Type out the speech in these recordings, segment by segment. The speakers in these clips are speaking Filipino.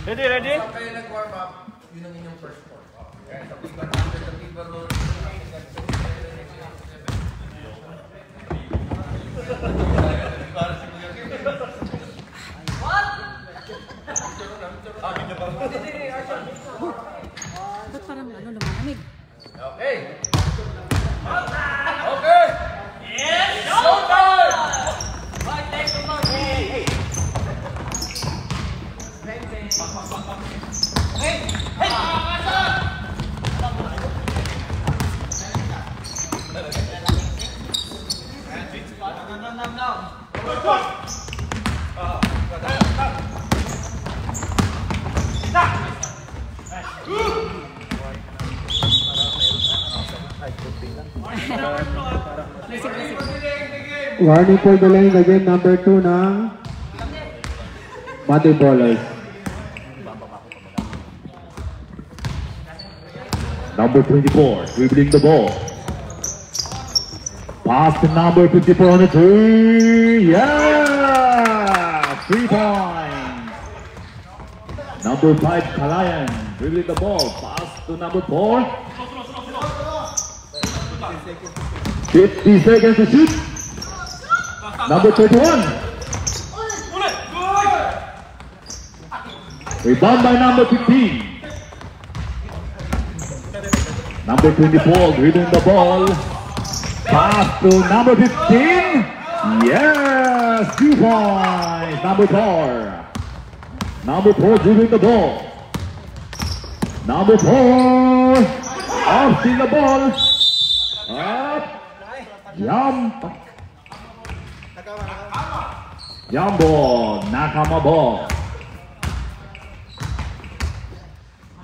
Ready, ready? Kayo nag-warm up, yun ang inyong first score. Okay, so people will... Ba't parang lumalamig? Okay! Okay! Yes! Showtime! Warning for delaying the game number 2 ng Mother Ballers. Number 24, dribbling the ball. Pass to number 54 on the 3. Yeah! 3 points. Number 5, Kalayan, dribbling the ball. Pass to number 4. 50 seconds to shoot. Number 31. Rebound by number 15. Number 24 dribbling the ball. Pass to number 15. Yes, 2 points. Number 4. Number 4 dribbling the ball. Number 4. Off the ball. Up. Jump. Jump ball. Nakama ball.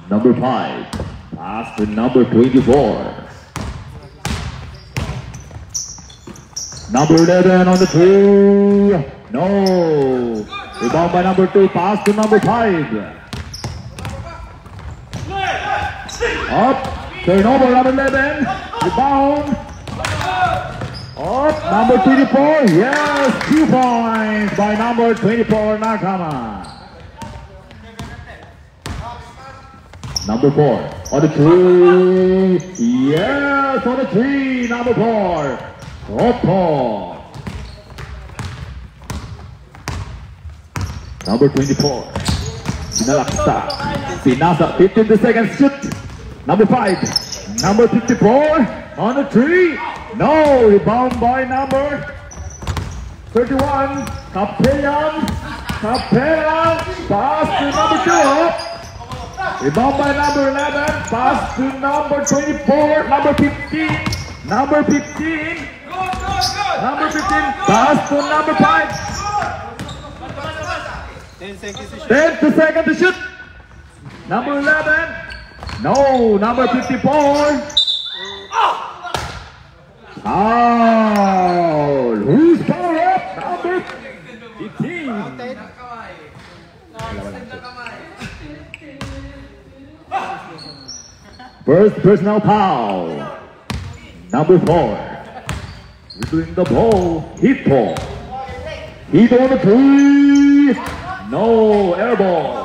Number 5. Pass to number 24. Number 11 on the 2. No. Rebound by number 2. Pass to number 5. Up. Turnover number 11. Rebound. Up. Number 24. Yes. 2 points by number 24 Nakama. Number 4 on the 3. Yes, on the 3. Number 4. Opo. Number 24. Sinalaksa. Pinasa. 15 seconds shoot. Number 5. Number 54 on the 3. No. Rebound by number 31. Capellan. Capellan. Pass to number 2. Up. Rebound by number 11. Pass to number 24. Number 15. Number 15. Number 15. Pass to number 5. 10 seconds to shoot. Number 11. No. Number 54. Foul. Who's foul up? Number 15. First personal foul. Number 4. Dribbling the ball. Hit ball. Hit on the 3. No. Air ball.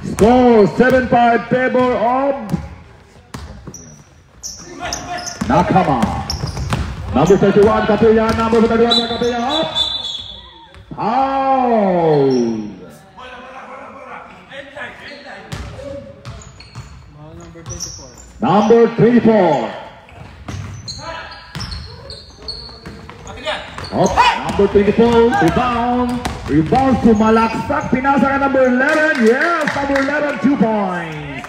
Score 7-5 favor of Nakama. Number 31 Capellan. Number 31 Capellan up. Foul. Number 24. Up. Number 24. Rebound. Rebound to Malaksak. Pinasa ka number 11. Yes, number 11. 2 points.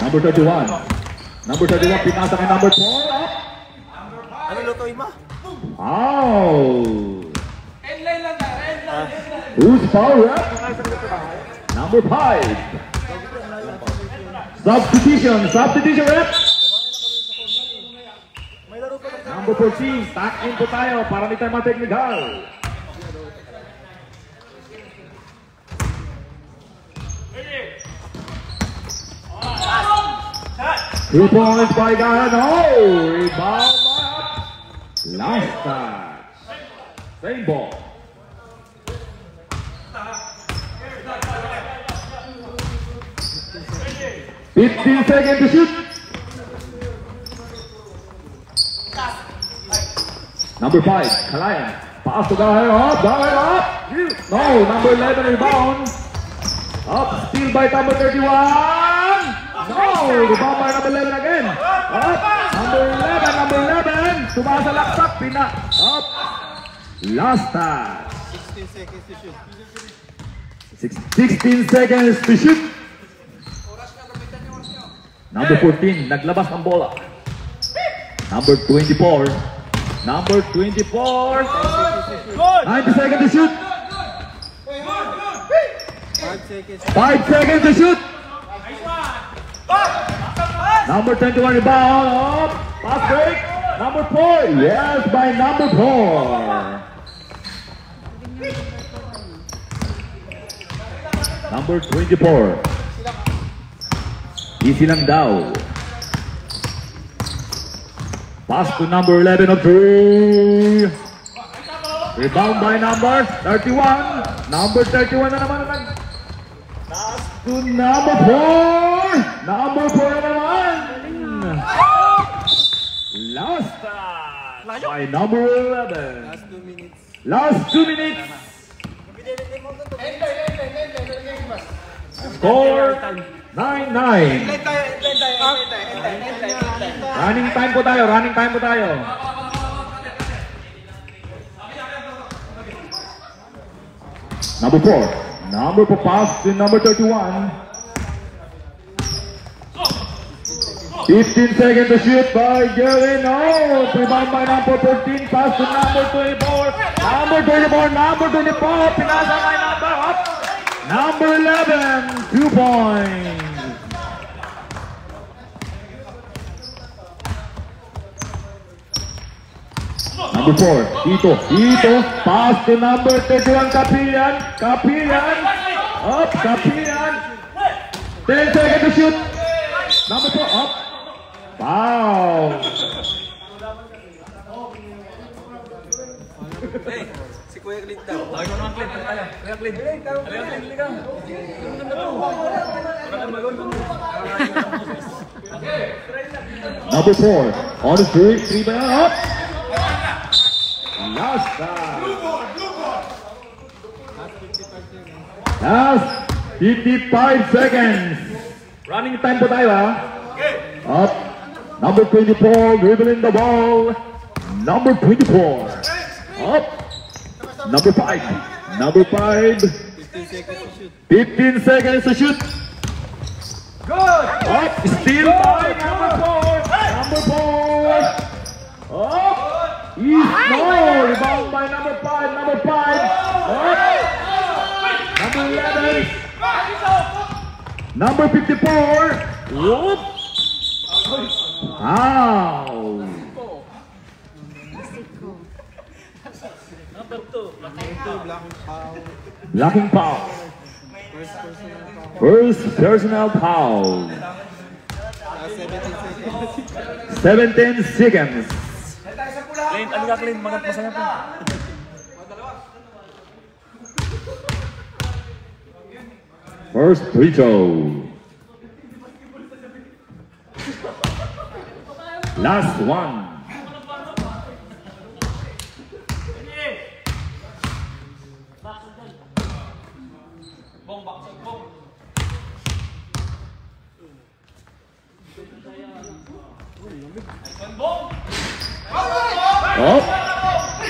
Number 31. Number 31. Pinasa ka number 4. Up. Ano lutoy mo? Foul. Who's foul rep? Number 5. Substitution rep. Number 14, tack in po tayo para hindi tayo ma-technical. Ready? 2 points by Gana. No! Rebound by Up. Last touch. Same ball. Fifteen seconds to shoot. Number 5, Kalayan. Pass to Gahir. Up. No, number 11 rebound. Up, steal by number 31. No, rebound by number 11 again. Up, number 11. Tumasa laksak, pina. Up. Last touch. 16 seconds to shoot. Number 14, naglabas ng bola. Number 24. 90 seconds to shoot. 5 seconds to shoot. Number 21 rebound. Up. Pass break. Number 4. Yes, by number 4. Number 24. Easy lang daw. Pass to number 11 of 3. Rebound by number 31. Number 31 na naman. Pass to number 4. Number 4 na naman. Last time by number 11. Last 2 minutes. Score 9-9. Running time po tayo. Number 4. Number 4 pass to number 31. 15 seconds to shoot by Gary. No. Rebound by number 14. Pass to number 24. Number 24. Pinasa by number up. Number 11. 2 points. Number 4, Tito, pass to number 31, Capillan, up, Capillan, 10 seconds to shoot, number 4, up, foul. Si Kuya Clint daw. Ay, ko naman Clint. Kuya Clint. Number 4, on the street, 3 by up. Last time. Last 55 seconds. Running time po tayo ha. Up. Number 24 dribbling the ball. Number 24. Up. Number 5. 15 seconds to shoot. Good. Up. Steal by number 4. Up. East, no! Rebound by number 5. Up. Number 11. Number 54. Whoop. Ow. Number 2. Blocking foul. First personal foul. 17 seconds. Clint, ano ka Clint? Masaya po. First free throw. Last one. Up.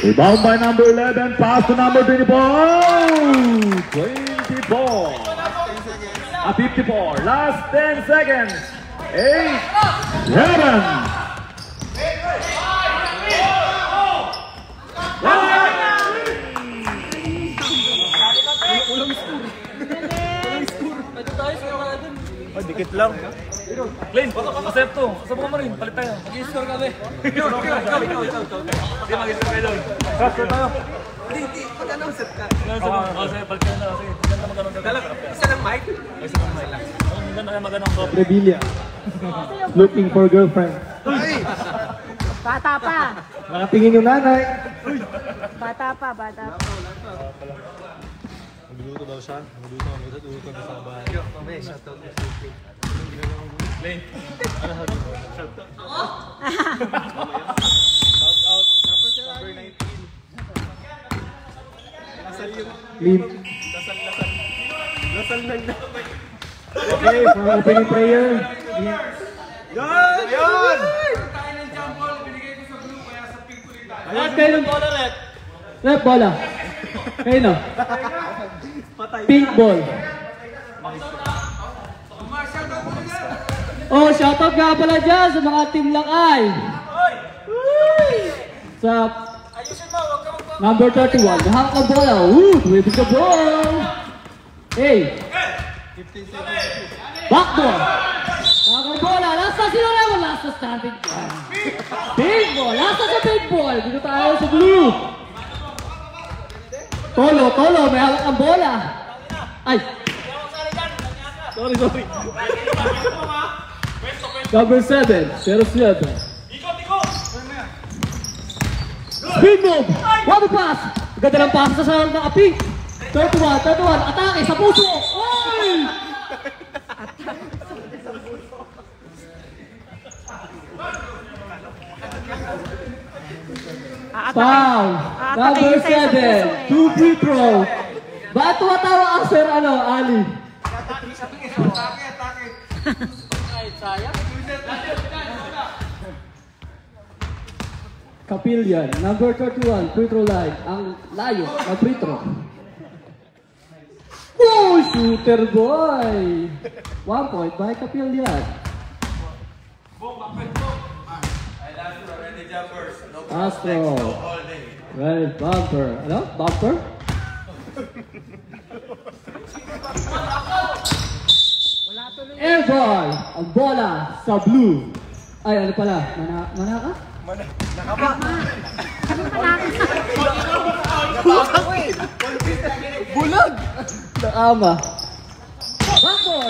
Rebound by number 11. Pass to number 24. 24. 54. Last 10 seconds. 8. 7. Ay, dikit lang. Clint, masaya to. Sabukan mo rin, palit tayo. Mag-i-score kami. Ikaw. Hindi, mag-i-score kayo doon. Score tayo. Hindi, pag-announce ka. Oo, sige, palit tayo na. Sige, ganda magano'n. Isa ng mic? Isa ng mic. Ganda kaya magano'n. Revilla. Looking for girlfriend. Bata pa. Nakatingin yung nanay. Bata pa, bata pa. Magluluto daw siya. Magluluto na sa bahay. Mamaya, shoutout na si Lane. Number 19. Lasal yung... Lim. Lasal nang Okay, for opening prayer. Yun! Ayan, kayo ng bola, Rep. Rep, bola. Kayo no? Pink ball. Oh, shoutout nga pala dyan sa mga team Lakay. Sa number 31, nahak ang bola. Tuwibig ka ball. Hey. Backdoor. Nahak ang bola. Last na sino naman. Last na starting ball. Big ball. Last na sa big ball. Dito tayo sa blue. Tolo. May hawak ang bola. Ay. Sorry. Number 7, 07. Speed move! What a pass! Ganda ng pass sa sarang ng api. 31, atake sa puso! Oy! Foul! Number 7, 2 free throw. Ba't tumatawa ang Sir Ali? Kapilyan, number 31, free throw line. Ang layo, free throw. Oh, shooter boy! 1 point by Kapilyan. Astro. Well, bumper. Ano? Bumper? Air ball! Ang bola sa blue. Ay, ano pala? Mana ka? Bulag! Nakama. Bumper!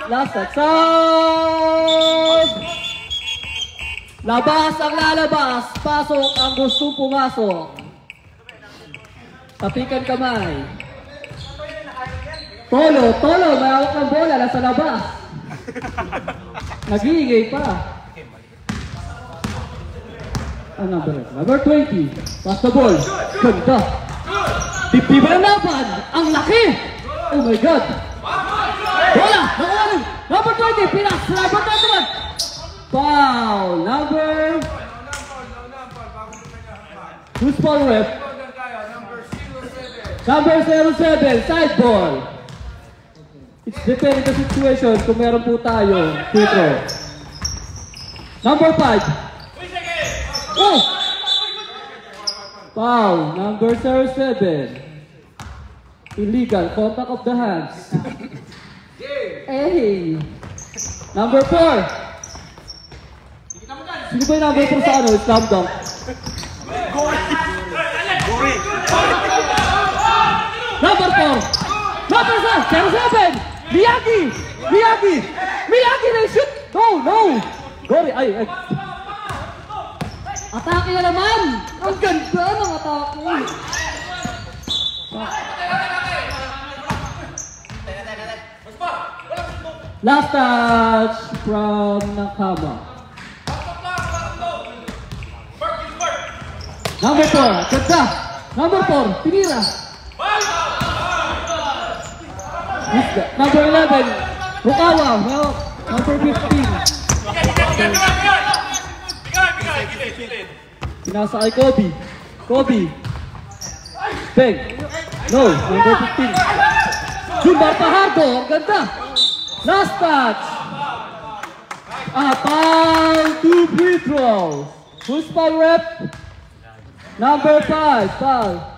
Last at sound! Labas ang lalabas. Pasok ang gustong pumasok. Tapikan kamay. Tolo, may hawak ng bola, nasa labas. Nag-iingay pa. Ang number 20. Pass the ball. Ganda. Dibdiban ng laban. Ang laki. Oh my God. Bola. Nakuha. Number 20. Pinas. Number 21. Foul. Who's foul ref? Number 07. Side ball. It's depending the situation kung meron po tayo free throw. Number 5. Oh! Foul. Number 07. Illegal. Contact of the hands. Hey! Number 4. Sino ba yung number 4 sa ano? Slam dunk. Number 4. Number 7. Miyagi na shoot! No! Gori, ay. Atake na naman! Ang ganda ng atake! Last touch from Nakama. Number 4, ganda! Number 4, tinira! Number 11, Rukawa. Number 15. Pinasa kay Kobe. Bang. No, number 15. Jumbar Pajardo, ang ganda. Last touch. Foul, 2 free throws. Who's foul rep? Number 5, foul.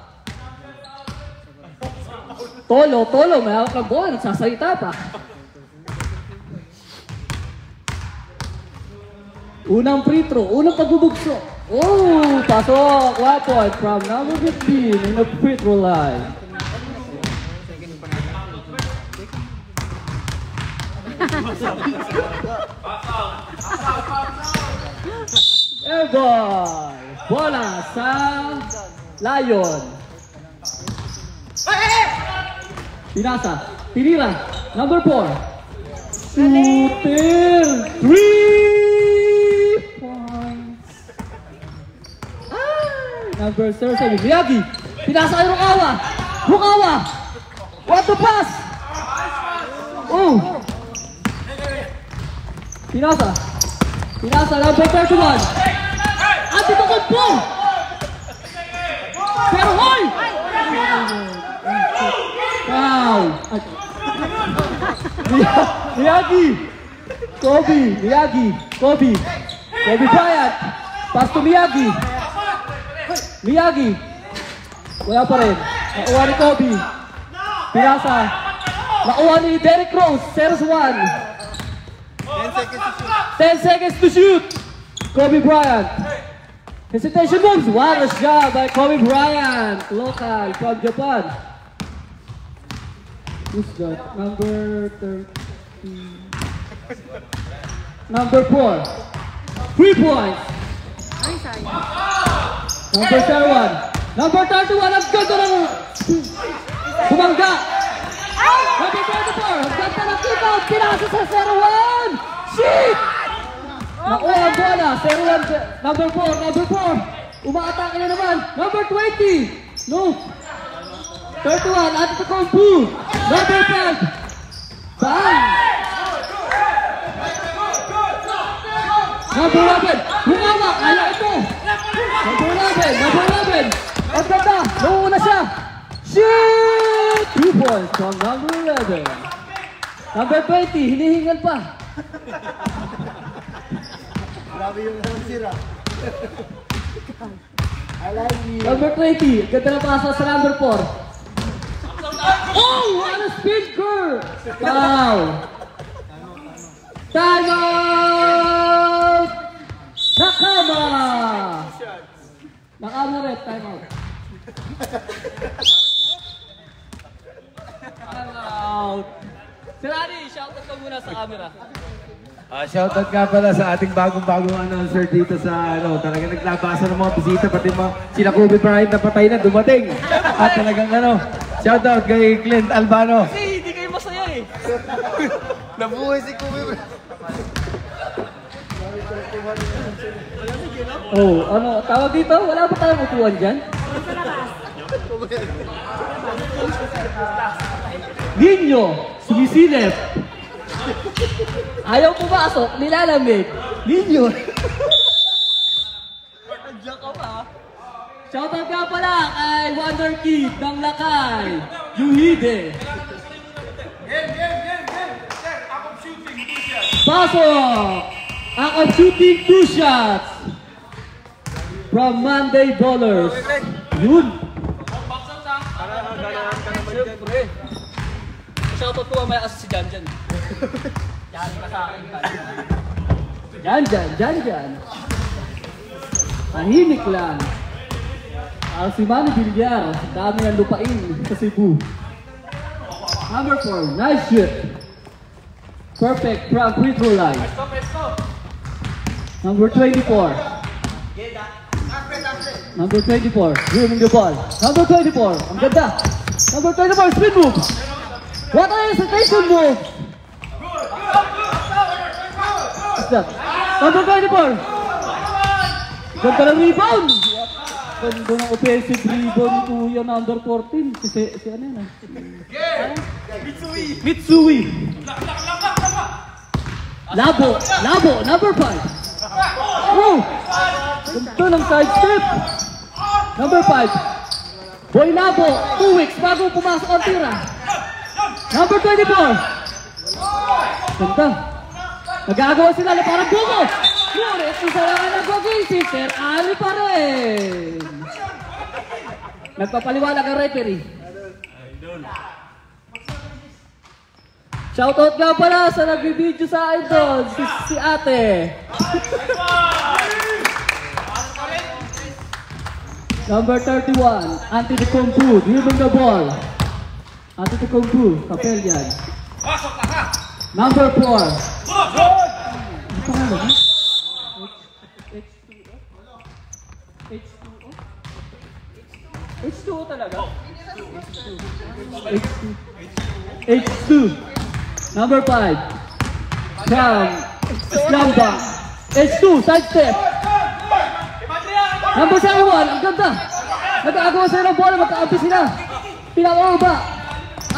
Tolo, may hawak ng bola, nagsasalita pa. Unang free throw, unang pagbubugso. Oh, pasok. 1 point from number 15 in the free throw line. Airball! Bola sa Lion. Pinasa. Tinira. Number 4. Shooter. 3 points. Number 7. Miyagi. Pinasa kay Rukawa. Rukawa. What to pass? Oh. Pinasa. Pinasa. Number 31. Antetokounmpo. Pero hoy! Wow! Miyagi! Kobe! Miyagi! Kobe! Kobe Bryant! Pass to Miyagi! Miyagi! Wala pa rin. Nakuha ni Kobe. Pinasa. Nakuha ni Derrick Rose. Series 1. 10 seconds to shoot. Kobe Bryant. Hesitation moves. What a shot by Kobe Bryant. Local from Japan. Who's that? Number 30. Number 4. 3 points. Number 31. Number 31. Ang ganda ng bumangga. Number 24. Ang ganda ng kick-out. Pinasa sa 0-1. Shit! Nakuha ang bola. 0-1. Number 4. Number 4. Umaatake na naman. Number 20. No. 31. Antetokounmpo. Number 5. Bang! Number 11. Bumawa. Kaya ito. Number 11. Number 11. Ang ganda. Nauuna siya. Shoot! 2 points from number 11. Number 20. Hinihingal pa. Grabe yung sira. I like you. Number 20. Ganda na pasa sa number 4. Oh! What a spin curve! Foul! Time out! Nakama! Nakama rin. Time out. Time out. Sir Ani, shoutout ka muna sa camera. Shoutout nga pala sa ating bagong-bagong announcer dito sa talagang naglabasa ng mga bisita, pati mga sila Kobe Bryant na patay na dumating. At talagang shoutout kay Clint Albano. Kasi hindi kayo masaya eh. Nabuhay si Kobe Bryant. Oh, tawag dito? Wala ba tayong upuan dyan? Ninyo, sumisilip. Ayaw pumasok, nilalamig. Ninyo. Andiyan ka pa. Shoutout nga pala kay Wonder Kid ng Lakay. Yuhide. Pasok! Akong shooting 2 shots. From Monday Ballers. Yun. Shoutout ko mamaya kasi si Janjan. Yan ka sa akin. Janjan. Tahimik lang. Si Manny Villar, dami ng lupain sa Cebu. Number 4, nice shoot. Perfect from free throw line. Number 24. Number 24, grooming the ball. Number 24, ang ganda. Number 24, spin move. What a hesitation move. What's that? Number 24. Ganda ng rebound. Ganda ng offensive rebound to yung number 14. Si ano yun? Mitsui. Labo, number 5. Oh! Ganda ng side step. Number 5. Boy Labo, 2 weeks bago pumasok ang tira. Number 24. Ganda. Nagagawa sila na parang buko. Ngunit isa lang ang nagwagay si Sir Ali pa rin. Nagpapaliwanag ang referee. Shoutout nga pala sa nag-video sa akin doon, si ate. Number 31, Antetokounmpo, dribbling the ball. Antetokounmpo, kapel yan. Number 4. H2O talaga? H2. Number 5. From Slamba. H2, side step. Number 7, ang ganda. Nag-aagawa sa'yo ng bola, magkaampi sila. Pinakababa.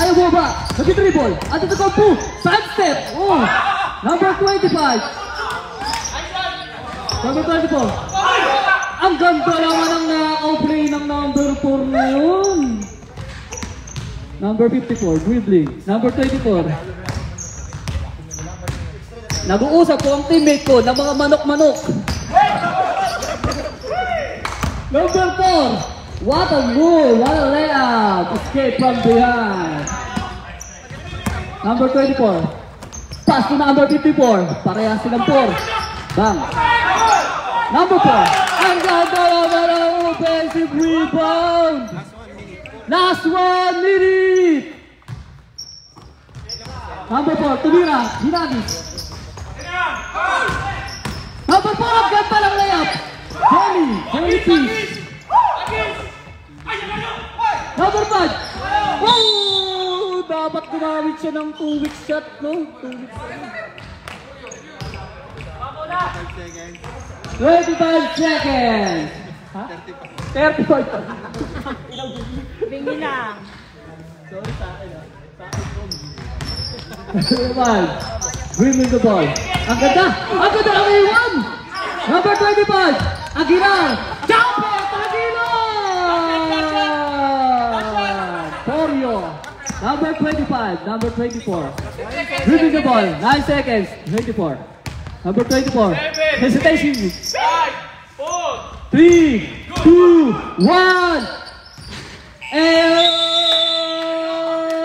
Ayaw baba. Nag-dribble. At ito kampu. Side step. Oh. Number 25. Number 24. Ang ganda naman ang na-outplay ng number 4 na yun. Number 54, dribbling. Number 24. Nag-uusap ko ang teammate ko ng mga manok-manok. Number 4. What a move, what a layup. Escape from behind. Number 24. Pass to number 54. Parehas silang 4. Bang. Number 4. Ang ganda naman ang offensive rebound. Last 1 minute. Number 4, tumira. Hinagis. Number 4, ang ganda ng layup. Jelly piece. Number 5. Oh! Dapat gumamit siya ng 2-week shot, no? 2-week shot. 25 seconds. Ha? 35. Bingi lang. Sorry sa akin, ha? Sa akin, Dribbling the ball. Ang ganda! Ang ganda ng A1! Number 25, Aguilar! Jumper! Aguilar! Torio. Number 25, number 24. Dribbling the ball, 9 seconds, 24. Number 24, hesitation. 3, 2, 1.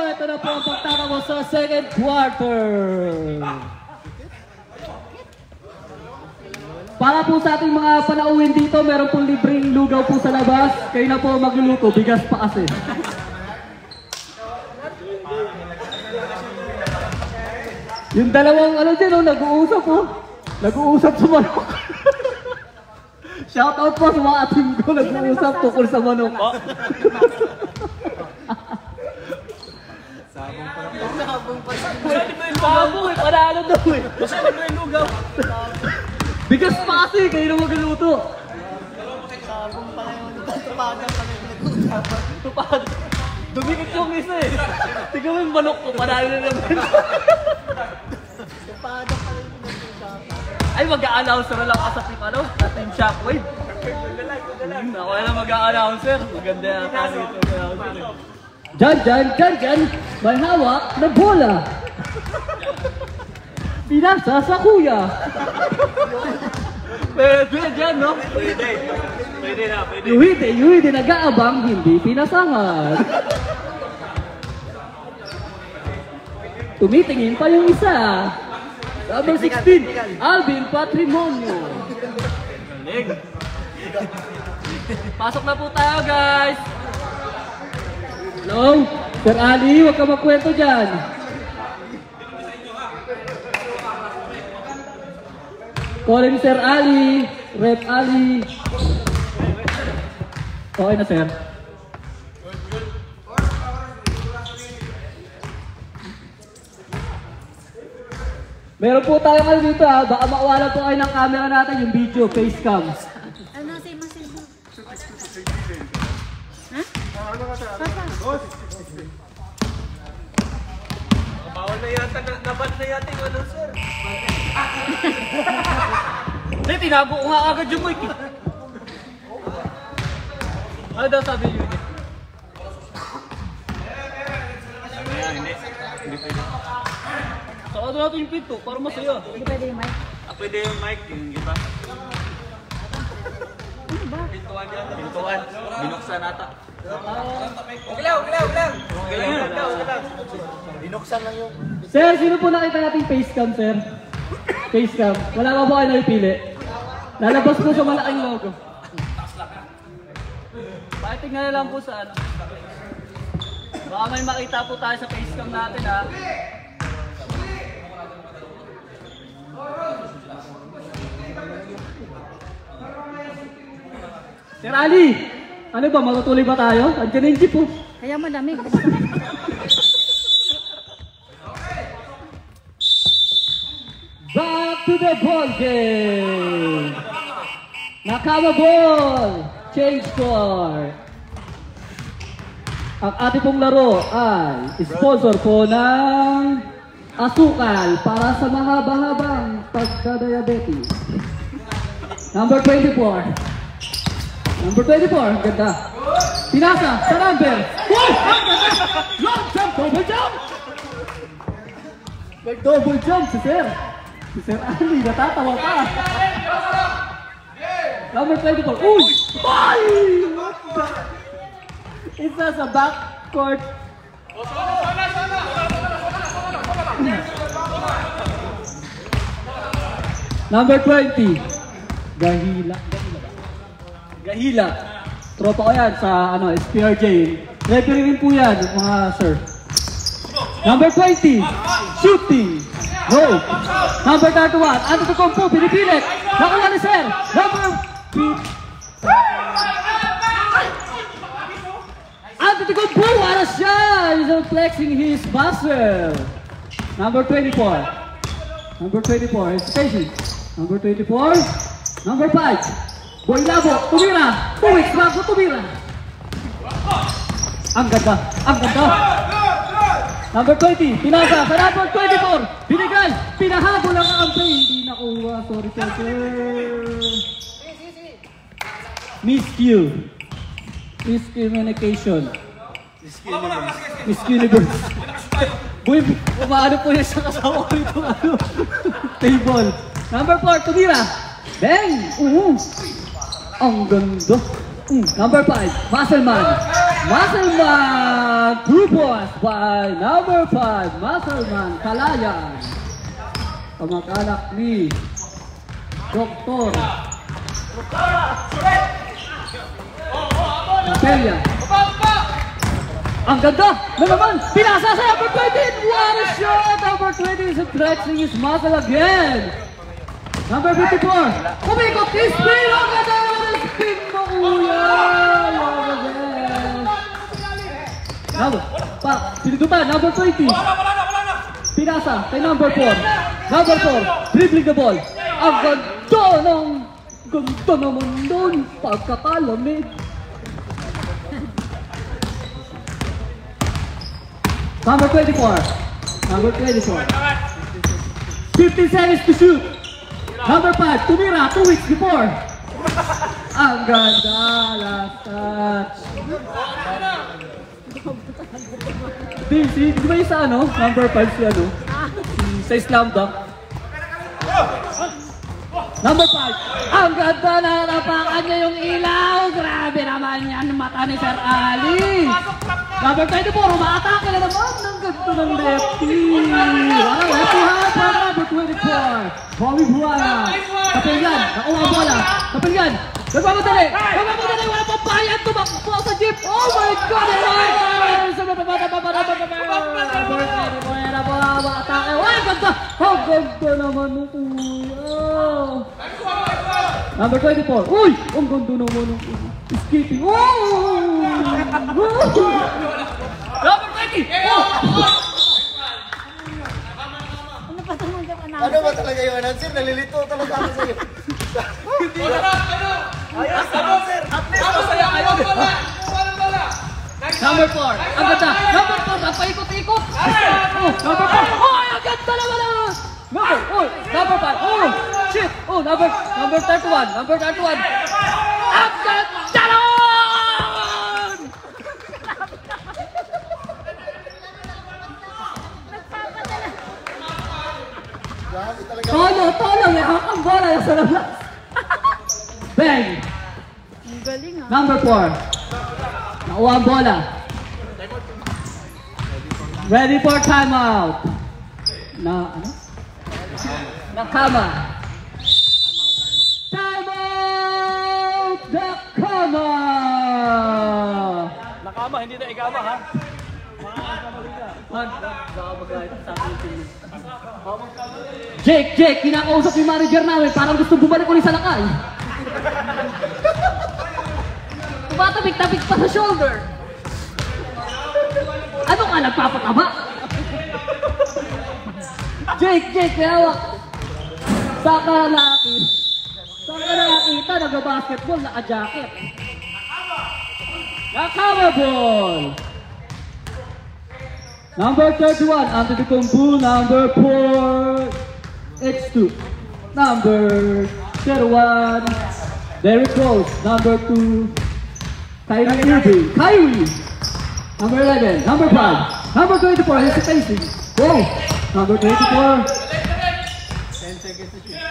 Ito na po ang pagtatapos sa second quarter. Para po sa ating mga panauhin dito, meron pong libreng lugaw po sa labas. Kayo na po magluluto, bigas pa kasi. Yung dalawang ano dyan, oh, nag-uusap po. Nag-uusap sa manok. Shout out po sa mga ating ko, nag-uusap tungkol sa manok. Sabong eh, panalo daw eh. Basta ano yung lugaw? Bigas pa kasi, kayo na magluto. Tupad. Dumikit yung isa eh. Tignan mo yung manok ko, panalo na naman. Ay, mag-a-announcer na lang ka sa team, ano? Sa team Shockwave. Ako na mag-a-announcer. Maganda yung talo ito. Dyan, may hawak na bola. Pinasa sa kuya. Pwede dyan, no? Pwede na. Yuhide, nag-aabang, hindi pinasahan. Tumitingin pa yung isa. Number 16, Alvin Patrimonio. Pasok na po tayo, guys. Hello? Sir Ali, huwag ka magkwento dyan. Calling Sir Ali, Rep Ali. Okay na, sir. Meron po tayong ano dito ha, baka makawalan po kayo ng camera natin, yung video, face cam. Ano, same. Ha? Papa. Bawal na yata, nabat na yata yung ano, sir. Hindi, tinago ko nga agad yung mic. Ano daw sabi niyo? Hindi pwede. Saka natin yung pinto, para masaya. Hindi pwede yung mic. Pwede yung mic, yung iba. Ano ba? Pintuan. Binuksan ata. Okay lang. Binuksan lang yung... Sir, sino po nakita nating face cam, sir? Face cam. Wala pa po kayo napipili. Lalabas po sa malaking logo. Pakitingnan na lang po sa ano. Baka may makita po tayo sa face cam natin, ha? Sir Ali, ano ba, matutuloy ba tayo? Andiyan na yung jeep oh. Kaya malamig. Back to the ball game. Nakama ball. Change score. Ang ating pong laro ay sponsor po ng asukal para sa mahaba-habang pagka-diabetes. Number 24. Number 24. Ganda. Pinasa sa number. Wow! Ang ganda! Long jump! Double jump! May double jump si Sir. Si Sir Ali, natatawa pa. Number 24. Uy! Ball! Isa sa backcourt. Number 20. Gahila. Gahila. Tropa ko yan sa SPRJ. Referee rin po yan, mga sir. Number 20. Shooting. No. Number 31. Antetokounmpo, pinipilit. Nakuha ni Sir. Number 3. Antetokounmpo, wala siya. He's flexing his muscle. Number 24. Number 24 is Casey. Number 24. Number 5. Boy Labo, tumira. Tuwik, bago tumira. Ang ganda. Ang ganda. Number 20, pinasa sa number 24. Binigay, pinahabol ang kampe. Hindi nakuha. Sorry, sir. Miscommunication. Miss Universe. Boy, umaano po yan sa kasama ko ito. Table. Number 4, tumira. Bang! Ang ganda. Number 5, Muscleman. Muscleman! 2 points by number 5, Muscleman Kalayan. Kamag-anak ni Dr. Napelia. Ang ganda! Na naman! Pinasa sa number 20! What a shot! Number 20 is flexing his muscle again! Number 54! Kumikot! Spin! Ang ganda! Spin mo, kuya! Pinutupan, number 20. Pinasa kay number 4. Number 4, dribbling the ball. Ang ganda naman doon. Pagkakalamig. Number 24. Number 24. 15 seconds to shoot. Number 5, tumira 2 weeks before. Ang ganda, last touch. Di ba yung sa number 5 si sa Islam Dunk? Number 5, ang ganda na napakan niya yung ilaw. Grabe naman yan, mata ni Sir Ali. Number 24, umaatake na naman. Ang ganda ng lefty. Wow, lefty hand from number 24. Bobby Buana. Kapilyan, nakuha ang bola. Kapilyan, nagmamadali. Wala pang bayan. Tumakbo sa jeep. Oh my God! Atake. Ay, ganda! Ang ganda naman ng kuya. Number 24. Uy! Ang ganda naman ng skipping. Number 20. Ano pa tumunggap ka na? Ano ba talaga yung sir? Nalilito talaga ako sa'yo. Hindi na. Ayos, sir. At least masaya kayo. Number 4. Ang ganda. Number 4. Ang paikot-ikot. Number 4. Oh, ang ganda naman naman. Number 5. Oh, shit. Oh, number 31. Number 31. Ang ganda naman. Tolo. May hakang bola sa labas. Bang. Ang galing ha. Number 4. Nakuha ang bola. Ready for timeout. Nakama. Timeout! Nakama! Nakama, hindi na ikama ha. Jake, kinakausap yung manager namin. Parang gusto bumalik ulit sa lakay. Tumatabik-tabik pa sa shoulder. Ano ka, nagpapataba? Jake, hawak. Saka nakita, nag-basketball, naka-jacket. Nakama ball. Number 31, Antetokounmpo. Number 4, H2. Number 31, Derrick Rose. Number 2, Kyrie Irving. Kyrie. Number 11, number 5, number 24, hesitation. Go. Number 24.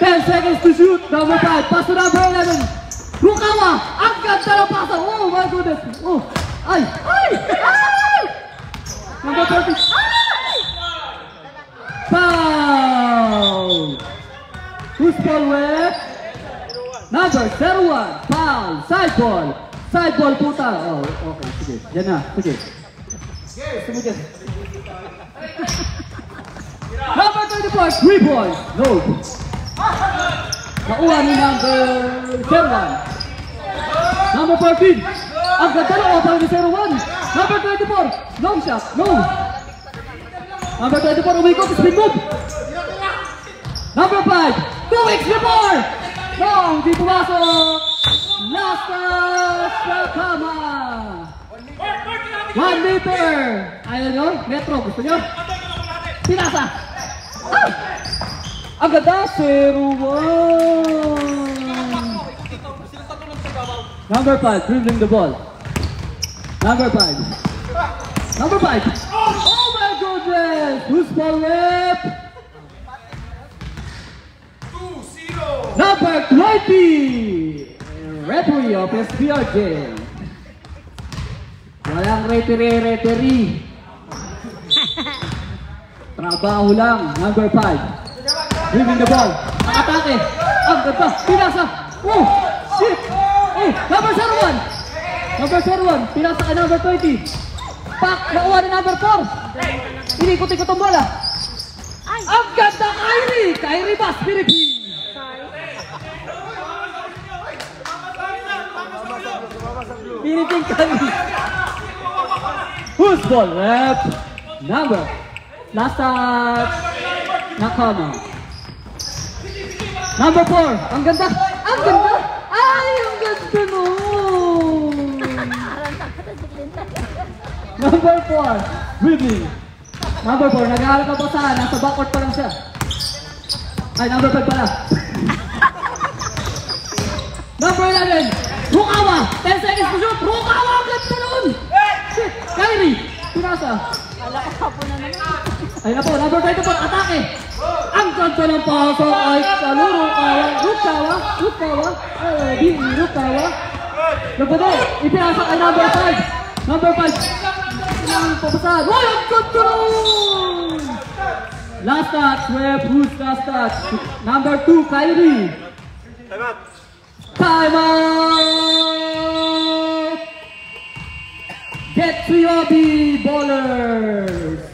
10 seconds to shoot. Number 5, pass to number 11. Rukawa. Ang ganda ng pasa. Oh my goodness. Oh. Ay. Number 30. Foul. Who's ball with? Number 01. Foul. Side ball. Side ball puta. Oh, okay. Sige. Yan na. Sige. Sige. Number 24. 3 points. No. Nakuha ni number 01. Number 14. Ang ganda ng opa ni 01. Number 24. Long shot. No. Number 24. Umikot. Spin move. Number 5. 2 weeks before. No. Di pumasok. Last sa kama. 1 meter. Ayaw nyo? Metro. Gusto nyo? Pinasa. Ang ganda. 0-1. Number 5, dribbling the ball. Number 5. Number 5. Oh my goodness! Who's ball whip? 2-0. Number 20. Referee of SPRJ. Walang referee. Trabaho lang. Number 5. Dribbling the ball. Atake. Ang ganda. Pinasa. Oh! Shit! Oh, number 01! Number 01, pinasa kay number 20. Pak, nakuha ni number 4. Inikot-ikot ang bola. Ang ganda, Kyrie! Kyrie Bass, Philippines! Philippine Kyrie. Who's ball? Rep. Number. Last touch. Nakama. Number 4. Ang ganda. Ang ganda. Ay, ang ganda nun! Number 4, dribbling. Number 4, nag-aaral ka pa saan? Nasa backcourt pa lang siya. Ay, number 5 pala. Number 11, Rukawa! 10 seconds to shoot! Rukawa! Ang ganda nun! Shit! Kyrie! Pinasa. Ay na po, number 24, atake! Ang ganda ng paso ay Rukawa. Nagpado, ipinasa kay number 5. Number 5. Kailangan papasahan. Uy, ang ganda nun! Last touch, rep. Who's last touch? Number 2, Kyrie. Time out! Get to Yobi, ballers!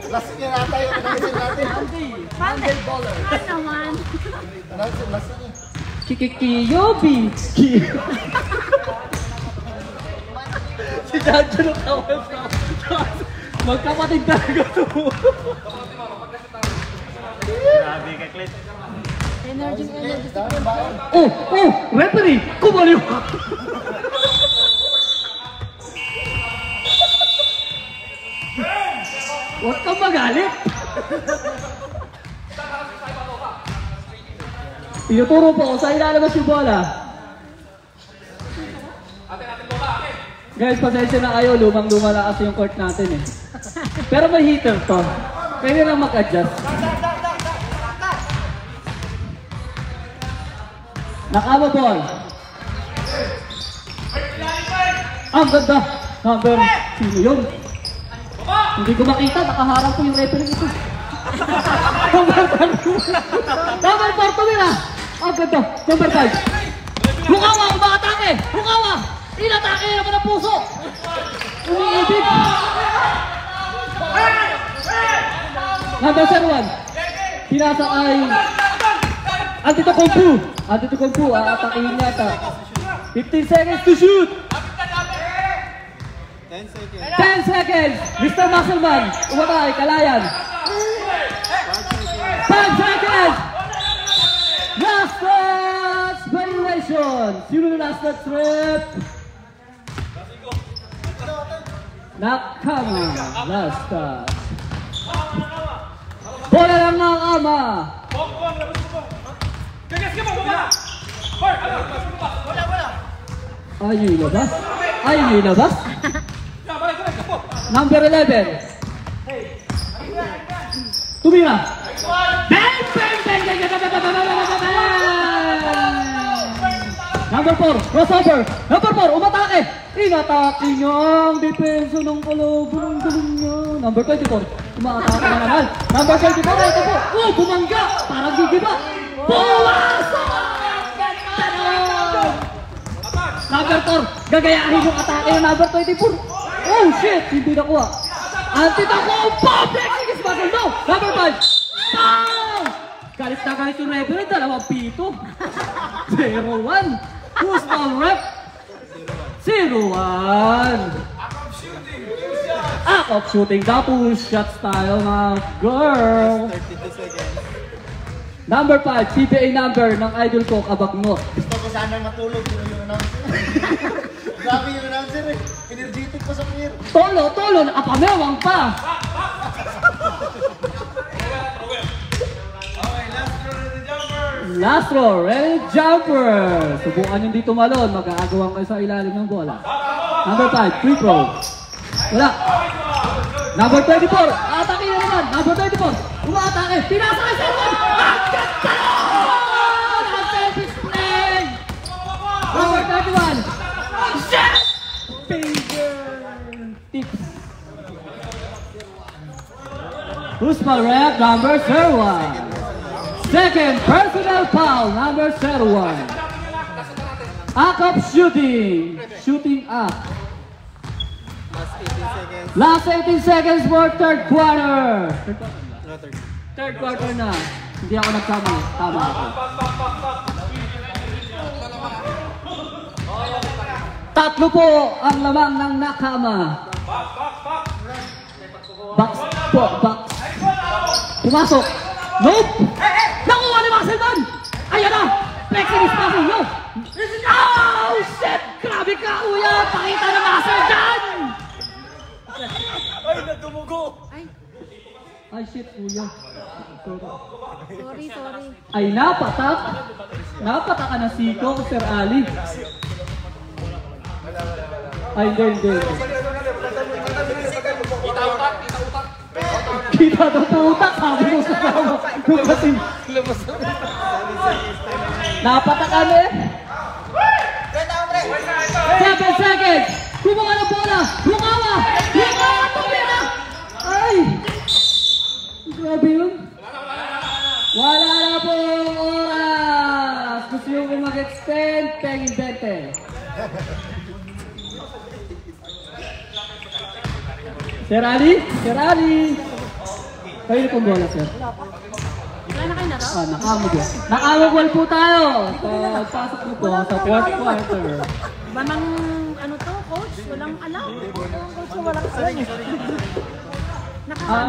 Last niya nata yung announcer natin. Handle baller. Ano naman? Announcer, last niya. Kikiyobi! Si Janjo nung tawag ka. Magkapatid talaga ito. Grabe ka, Clint. Energy. Oh! Referee! Kumaliw! Huwag kang magalit! Tinuturo po kung saan ilalabas yung bola. Guys, pasensya na kayo. Lumang-luma na kasi yung court natin eh. Pero may heater to. Pwede lang mag-adjust. Nakama ball. Ang ganda. Number, sino yun? Hindi ko makita. Nakaharap ko yung referee ito. Number 4 to nila. Ang ganda. Number 5. Rukawa, umakatake. Rukawa. Inatake naman ang puso. Umiibig. Number 1. Pinasa ay Antetokounmpo. Atakihin niya ata. 15 seconds to shoot. 10 seconds. 10 seconds. Mr. Muscleman. Umatay. Kalayan. 5 seconds. Last touch violation. Sino na last touch trip? Nakama. Last touch. Bola lang Nakama. Ayaw ilabas? Ayaw ilabas? Number 11. Tumira. Bang! Bang! Bang! Bang! Bang! Bang! Number 4. Crossover. Number 4. Umatake. Inatake niyo ang depensa ng Caloocan. Galing niya. Number 24. Umatake na naman. Number 24. Ito po. Oh, bumangga. Parang gigiba. Pumasok! Number 4, gagayahin yung atake ng number 24. Oh shit, hindi nakuha. Anti-nakuha ang public! Sige, smasal daw. Number 5. Pow! Galit na galit yung referee, 2 pito. 0-1. Who's the ref? 0-1. Act of shooting. Double shots tayo, mga girl. 32 seconds. Number 5, PBA number ng idol ko, Kabagno. Gusto ko sana matulog yung announcer. Grabe yung announcer eh. Energetic pa sa player. Tolo, nakapamewang pa. Last row, ready jumper. Subukan yung dito malon, mag-aagawan kayo sa ilalim ng bola. Number 5, free throw. Wala. Number 24, atake na naman. Number 24, umaatake. Pinasa kay Selman. Agad ka lang! Naka-service play. Number 31, shot! Finger tips. Who's my rep? Number 01. Second personal foul, number 01. Act of shooting. Shooting up. Last 18 seconds. Last 18 seconds for third quarter. No, third. Third quarter na. Hindi ako nagkamali. Tama ako. Tatlo po ang lamang ng Nakama. Box po, box. Pumasok. Nope! Nakuha ni Maxelman! Ayan na! Flexing is passing, no! Oh, shit! Grabe ka, kuya! Pakita na Maxel dyan! Ay, nadumugo! Ay, shit, kuya. Sorry. Ay, napatak! Napatak ka na siko, Sir Ali. Ay, hindi. Kita daw po utak, sabi mo sa tama. Kasi, napatakan eh. 7 seconds. Kumuha ng bola. Lukawa. Tumira. Ay. Grabe yun. Wala na po oras. Gusto yung mag-extend, pengin 20. Sir Ali. Kayo na pong bola, sir. Wala na kayo na to? Nakamagwal. Nakamagwal po tayo. Pasok po po sa fourth quarter. Iba ng ano to, coach? Walang alam. Coach, walang alam.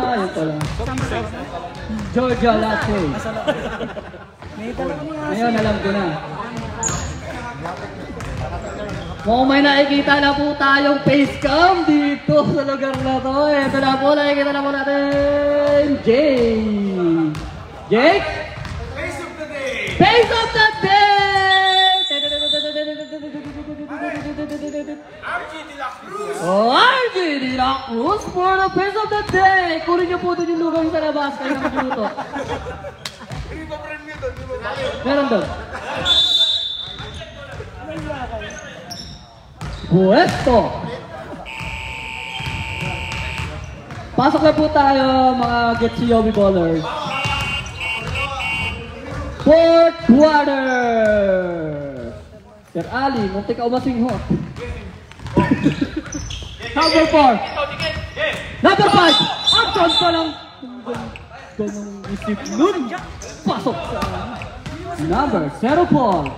Yun pala. Georgia Latte. Ngayon, alam ko na. Kung may nakikita na po tayong face cam dito sa lugar na to, ito na po, nakikita na po natin, Jake? Face of the day! Face of the day! RG De La Cruz for the face of the day! Kunin niyo po doon yung lugar sa labas, kayo na magluto. Meron doon. Puesto! Pasok na po tayo mga Getsiobi ballers. Fourth quarter! Sir Ali, munti ka umasing ho. Number 4. Number 5. Ang pa lang. Ganong isip nun. Pasok sa number 04.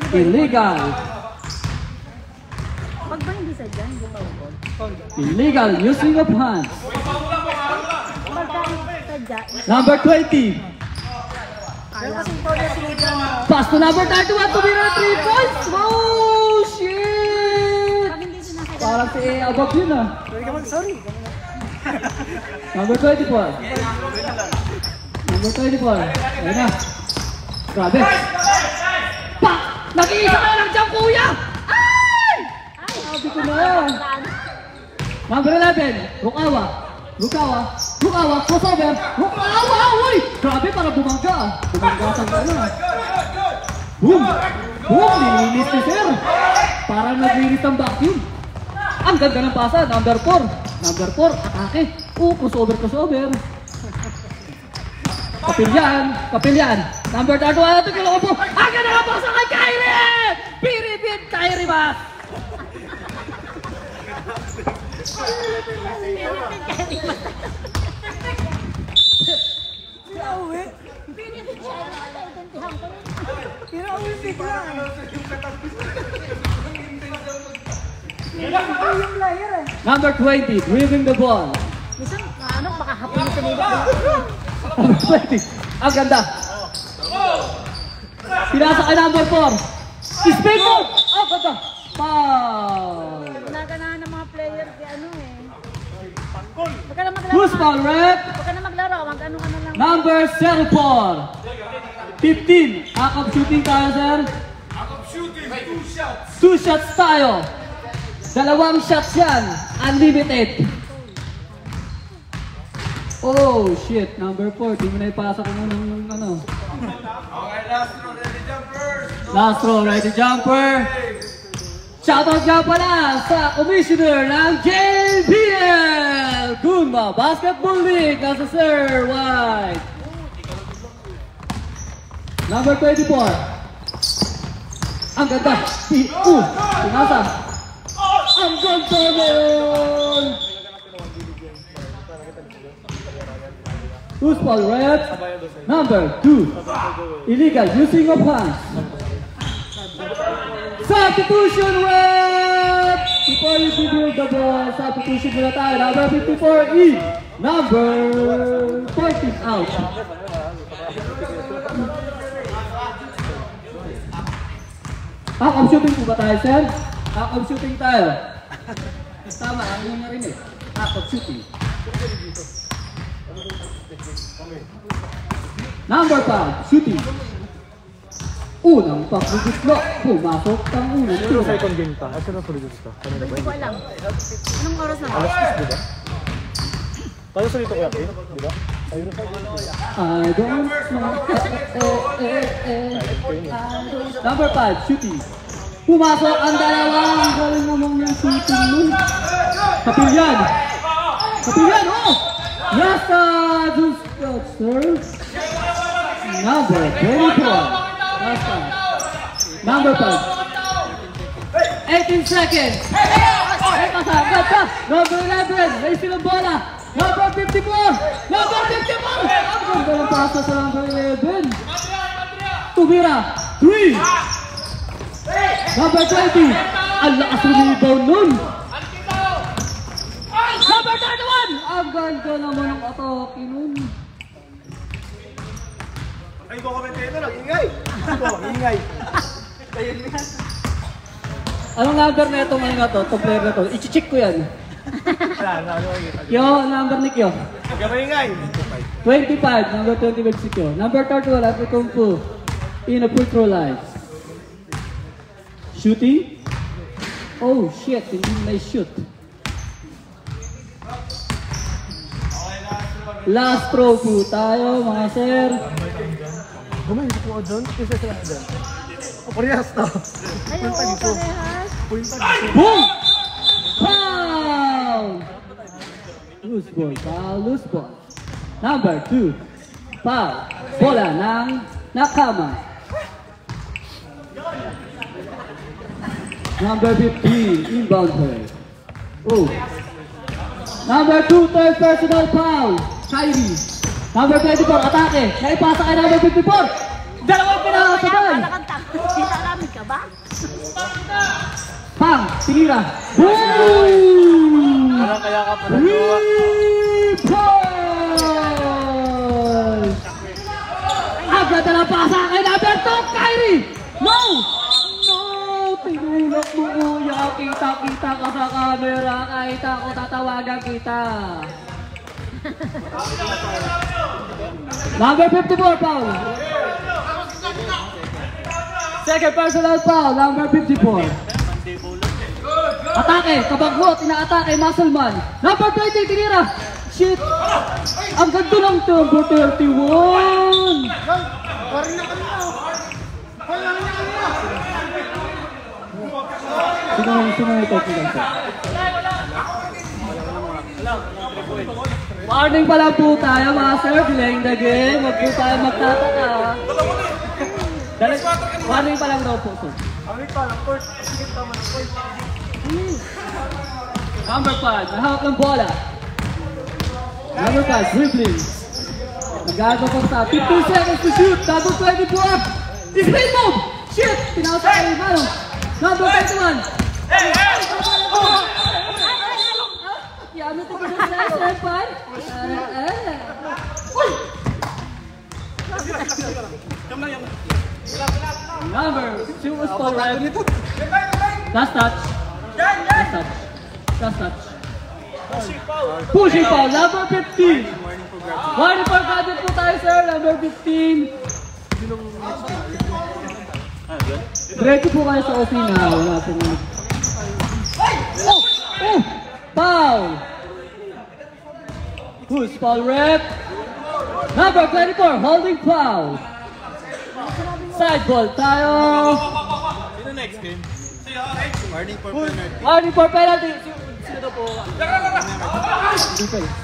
Illegal. Pag ba hindi sadya, hindi pa ukol. Illegal using of hands. Pagka sadya, Number 20. kaya kasing po na sinigyan mo. Pass to number 31 to be 3 points. Oh, shit. Pag hindi sinasadya, Parang si A above yun ah. Sorry. Number 24. Number 24. Ayun na. Grabe. Pa! Nag-iisa ka lang dyan, kuya! Ay! Sabi ko na. Number 11. Rukawa. Crossover. Rukawa! Uy! Grabe, parang bumangga ah. Bumangga sa ano ah. Boom! Nilinis ni sir. Parang naglinis ang vacuum. Ang ganda ng pasa. Number 4. Atake. Crossover. Kapilyan. Number 31 natin kilo po. Ang ganda ng pasa kay Kyrie! Piripin Kyrie ba? Number 20, dribbling the ball. minsan, baka hapon sa nila. Number 20, ang ganda. Pinasa kay number 4. Spin move! Ang ganda. Foul. Naganahan ng mga player kay ano eh. Huwag ka na maglaro. Who's foul, rep? Huwag ka na maglaro. Mag-ano ka na lang. Number 04. 15. Akap shooting tayo, sir. Two shots tayo. 2 shots yan. Unlimited. Oh, shit. Number 4. Di mo na ipasa ko ng ano. Okay, last row, ready Last row, ready jumper. jumper. Shoutout nga pala sa commissioner ng JBL! Gunma Basketball League, nasa Sir White. Number 24. Ang ganda. Pinasa. Ang ganda nun! Who's foul, red? Number 2. Illegal using of hands. Substitution, red! Before you reveal the ball, substitution muna tayo. Number 54, E. Number 14, out. Up shooting po ba tayo, sir? Up shooting tayo. Tama, ang yun na rin eh. Up shooting. Number 5, shooting. Unang pagbubutlo, pumasok ang unang tira. Second game pa. Asa na tuloy dito? Kanina ba? Hindi ko alam. Anong oras na ba? Alas 6, di ba? Tayo sa dito kaya, di ba? Ayun na tayo. I don't know. Number 5, shooting. Pumasok ang dalawang. Galing naman yung shooting nun. Kapilyan, oh! Rasta, just sir. Number 24. Rasta. Number 5. 18 seconds. Kasagad pa. Number 11. May silang bola. Number 54. Number 54. Ang ganda ng pasa sa number 11. Tumira. 3. Number 20. Ang lakas rebound nun. Number 31. Ang ganda naman ng atake nun. Ay, ko commentator lang. Ingay! Ingay! Anong number na itong ano na to? Itong player na to? I-check ko yan. Kyo, number ni Kyo. Ingay! 25, number 25 si Kyo. Number 31, at Kung Fu. In a free throw line. Shooting? Oh shit, hindi na shoot. Last throw po tayo, mga sir. Gumayin ko doon. Isa sila doon. Parehas to. Ay, oo, parehas. Boom! Foul! Loose ball, foul, loose ball. Number 2. Foul. Bola ng Nakama. Number 15, inbound play. Oh. Number 2, third personal foul. Kyrie. Number 24, atake. Naipasa kay number 54. Dalawang pinakasabay. Sinalamin ka ba? Tinira. Boom! Parang kaya ka pala 3 points! Agad na pasa kay number 2, Kyrie! No! No! Tinulak mo kuya. Kita-kita ka sa camera. Kahit ako tatawagan kita. Number 54, foul. Second personal foul, number 54. Atake, kabagho, tina-atake, Muscleman. Number 20, tinira. Shit. Ang ganda ng number 31. Sino ito? Warning pa lang po tayo mga sir, delaying the game. Huwag po tayo magtataka. Warning pa lang daw po, sir. Number 5, nahawak ng bola. Number 5, dribbling. Nag-aagaw po sa 15 seconds to shoot. Number 24. Screen move! Shit! Tinawag sa kayo, mano. Number 21. Yami ito ba na sir, pan? Number 2 was for right. Last touch. Last touch. Last touch. Pushing foul. Number 15. Warning for gadget po tayo, sir. Number 15. Ready po kayo sa opisina. Wala po nga. Oh! Oh! Foul! Who's foul rep? Number 24, holding foul. Side ball tayo. Sino next game? Warning for penalty. Warning for penalty. Sino po?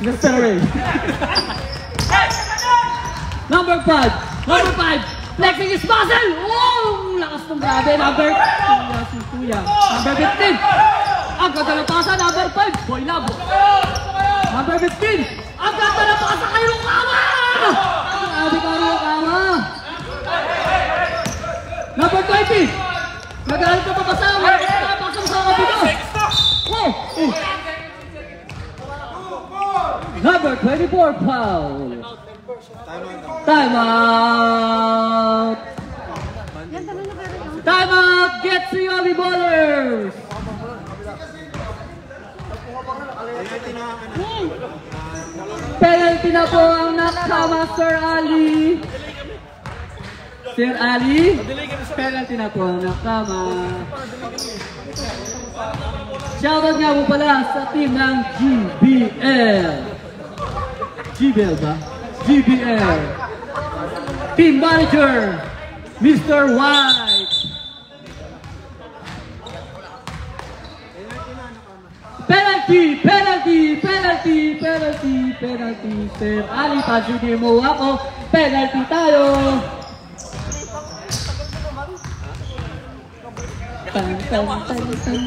Mr. Ray. Number 5. Number 5. Flexing his muscle. Oh! Lakas ng grabe. Number 2. Number 15. Ang ganda ng pasa. Number 5. Boy Labo. Number 15. Ang ganda ng pasa kay Rukama. Grabe ka Rukama. Number 20. Nagalit ka pa kasama. Napasang sa kapito. Oh! Number 24 foul. Time out. Time out. Get to Yobi Ballers. Penalty na po ang nakama, Sir Ali. Sir Ali, penalty na po ang nakama. Shoutout nga po pala sa team ng GBL. GBL ba? GBL. Team Manager, Mr. White. Penalty, penalty, penalty, penalty, penalty. Sir Ali, pag-hindi mo ako, penalty tayo. Tan, tan, tan, tan, tan.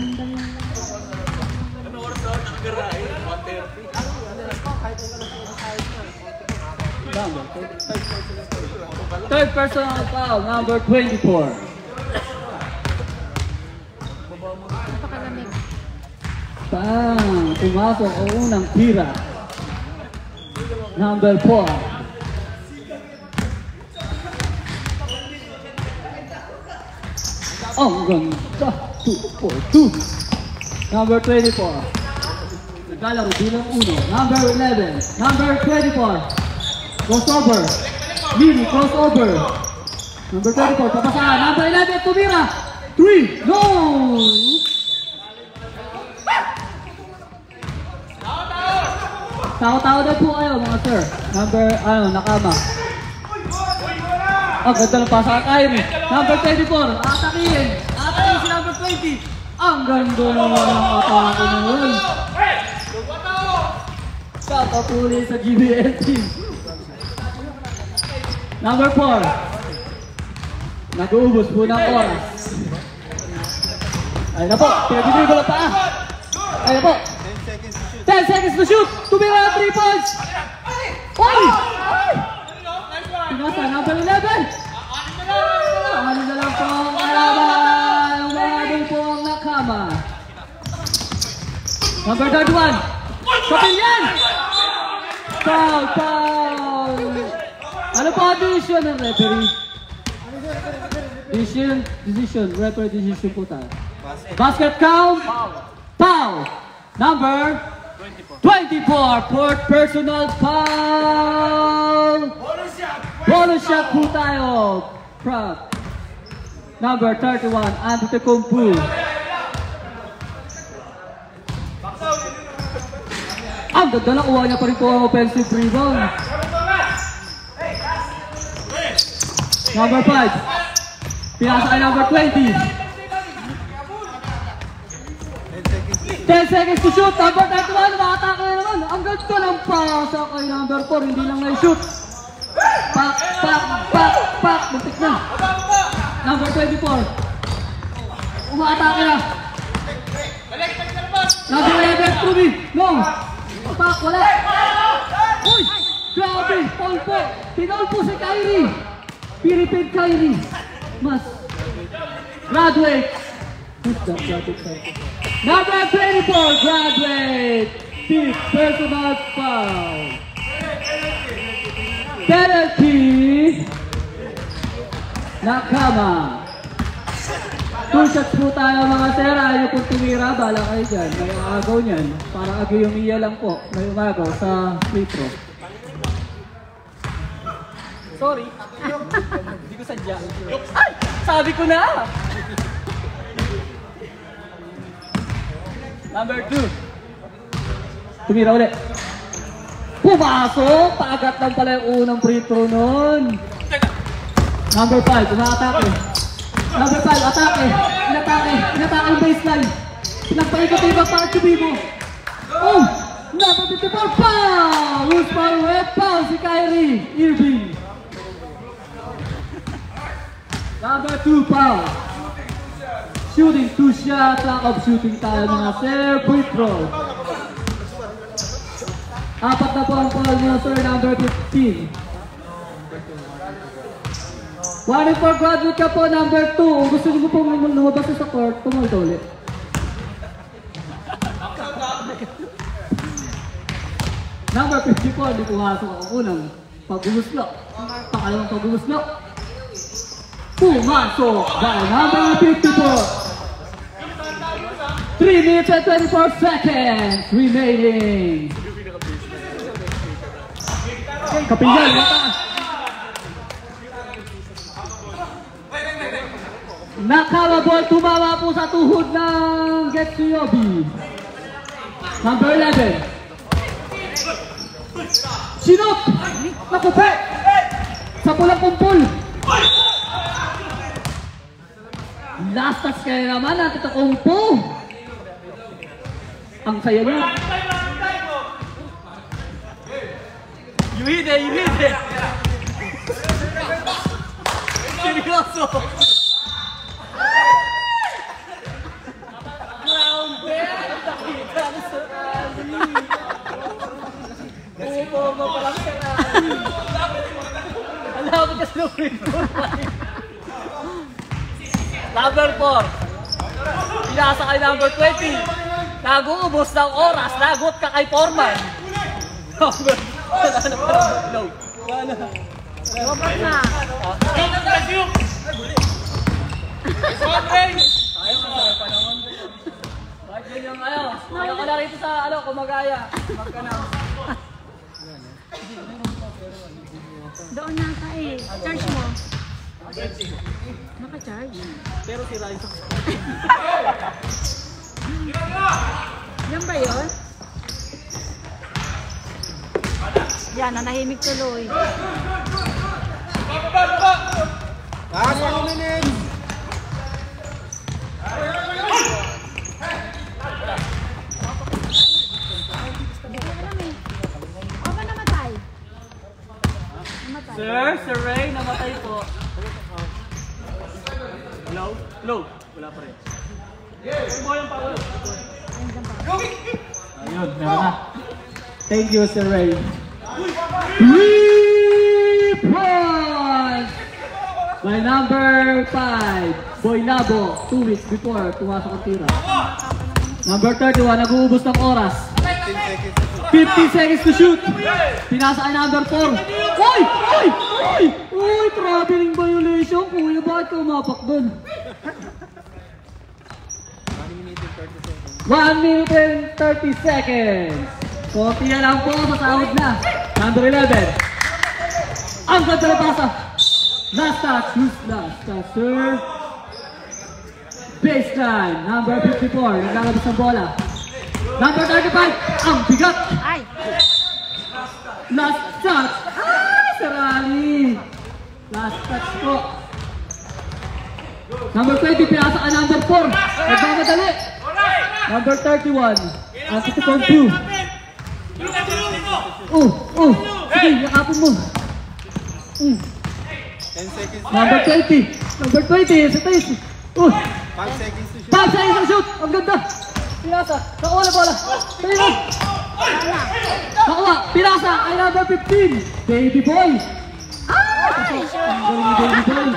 Ano oras daw nakagarahe? 1:30. Third personal foul, number 24. Napakalamig. Bang! Pumasok ang unang tira. Number 4. Ang ganda. 2-4-2. Number 24. Naglalaro bilang 1. Number 11. Number 24. Crossover. Mini crossover. Number 24. Papasahan. Number 11. Tumira. 3. No! Tao-tao na po kayo mga sir. Number, nakama. Ang ganda ng pasa kay Kyrie. Number 24. Atakihin. Atakihin si number 20. Ang ganda naman ng atake na yun. Shoutout po ulit sa GBL team. Number 4. Nag-uubos po ng oras. Ayun na po. Pinag-dribble pa. Ayun na po. 10 seconds to shoot! Tumira 3 points! Oy! Pinasa, number 11! Ano na lang po ang kalaban? Ang po ang nakama. Number 31. Kapilyan! Foul, foul! Ano pa ang decision ng referee? Decision, referee decision po tayo. Basket count, foul! Number 24, fourth personal foul! Bonus shot po tayo. Front. Number 31, Antetokounmpo. Ang ganda na kuha niya pa rin po ang offensive rebound. Number 5. Pinasa kay number 20. 10 seconds to shoot. Number 31, makatake na naman. Ang ganda ng pasa kay number 4. Hindi lang na-shoot. Pak, pak, pak, pak. Buntik na. Number 24. Umaatake na. Number 11, Truby. No. Pak, wala. Uy! Grabe! Foul po! Pinaul po si Kyrie! Philippine Kyrie! Mas graduate! Who's that graduate? Number 24, graduate! Fifth personal foul! Penalty! Nakama! 2 shots po tayo mga sir. Ayaw po tumira. Bala kayo dyan. May agaw niyan. Para agayumiya lang po. May umagaw sa free throw. Sorry. Hindi ko sadya. Ay! Sabi ko na! Number 2. Tumira ulit. Pumasok! Paagat lang pala yung unang free throw nun. Number 5. Umatake. Number 5, atake, inatake yung baseline. Pinagpaikot-ibang para Chubibo. Oh! Number 54, foul! Who's foul with foul? Si Kyrie Irving. Number 2, foul. Shooting 2 shots, lack of shooting tayo mga sir. Free throw. 4 na po ang foul niya sir, number 15. 1 for graduate ka po, number 2. Kung gusto niyo po lumabas sa court, pumunta ulit. Number 54, di pumasok ang unang pag-umuslo. Pangalawang pag-umuslo. Pumasok by number 54. 3 minutes and 24 seconds remaining. Kapilyan, mataas. Nakama ball, tumama po sa tuhod ng Getsuyobi. Number 11. Sinot! Nakupe! Sa pulang kumpul. Last touch kaya naman natin ito kumpo. Ang saya niya. You hit it! Seryoso! Umupo pa lang siya na. Alam ko kasi ng free throw. Number 4. Pinasa kay number 20. Nag-uubos ng oras. Nagot ka kay Foreman. Wala na parang low. Wala na. Robot na. Ayaw ka sa panahon. Bakit yun yung ayaw? Ayaw ka na rito sa kumagaya. Magkana. Doon na ka eh. Charge mo. Naka-charge. Pero si Ryzen. Yan ba yun? Yan, nanahimik tuloy. Last 2 minutes. Sir Ray, namatay po. Hello? Hello? Wala pa rin. Ayun, meron na. Thank you, Sir Ray. 3 points by number 5, Boy Labo, 2 weeks before pumasok ang tira. Number 31, nag-uubos ng oras. 50 seconds to shoot. Pinasa kay number 4. Uy! Uy! Uy! Uy! Traveling violation. Kuya, bakit ka umapak dun? 1 minute and 30 seconds. Konti na lang po sa sahod na. Number 11. Ang ganda na pasa. Last touch. Who's last touch, sir? Baseline. Number 54. Naglalabas ng bola. Number 35. Ang bigat. Ay! Last touch. Sarali. Last touch po. Number 20. Pinasa ka number 4. Nagmamadali. Number 31. Ang kitipong 2. Sige, yakapin mo. 10 seconds. Number 20. Number 20. Sa tayo. 5 seconds to shoot. 5 seconds to shoot. Ang ganda. Pinasa. Nakuha na bola. Tayo mo. Nakuha. Pinasa. Ay number 15. Baby boy. Ang galing ni baby boy.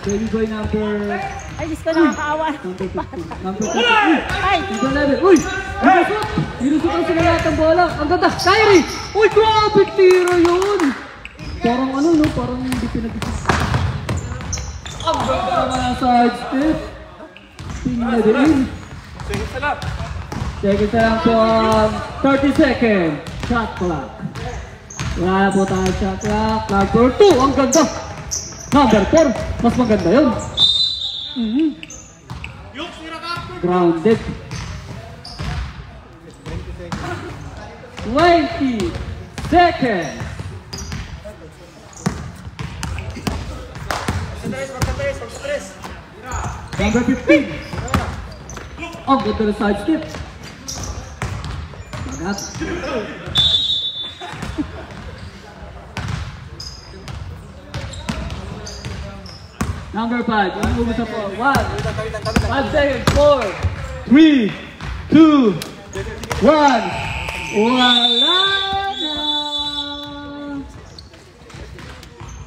Baby boy number... Ay, Diyos ko, nakakaawa. Number 15. Number 15. Ay! Number 11. Uy! Minusot! Minusutan sila lahat ng bola. Ang ganda. Kyrie! Uy, grabe tira yun! Parang ano, no? Parang hindi pinag-isip. Ang ganda naman ang side step. Tingnan na din. Seconds na lang po ang 30 seconds. Shot clock. Wala na po tayo shot clock. Number 2. Ang ganda. Number 4. Mas maganda yun. Grounded. 20 seconds. Number 15. Ang ganda na side step. Magat. Number 5. Ang umus na po. 1. 5 seconds. 4. 3. 2. 1. Wala na!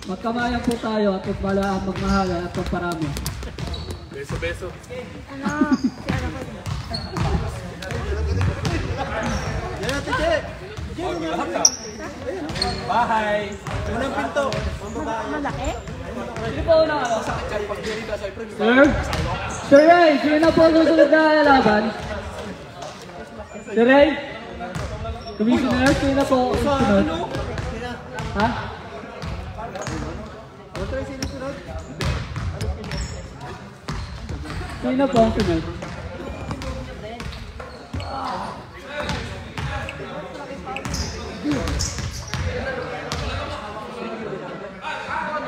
Magkamayan po tayo at magmahala at magparami. Beso-beso. Ano? Si ano ko. Yan natin, Che. Bahay. Unang pinto. Malaki? Hindi po na ano? Sir? Sir Ray, sino na po ang susunod na laban? Sir Ray? Commissioner, sino na po ang susunod? Ha? Sino po ang susunod?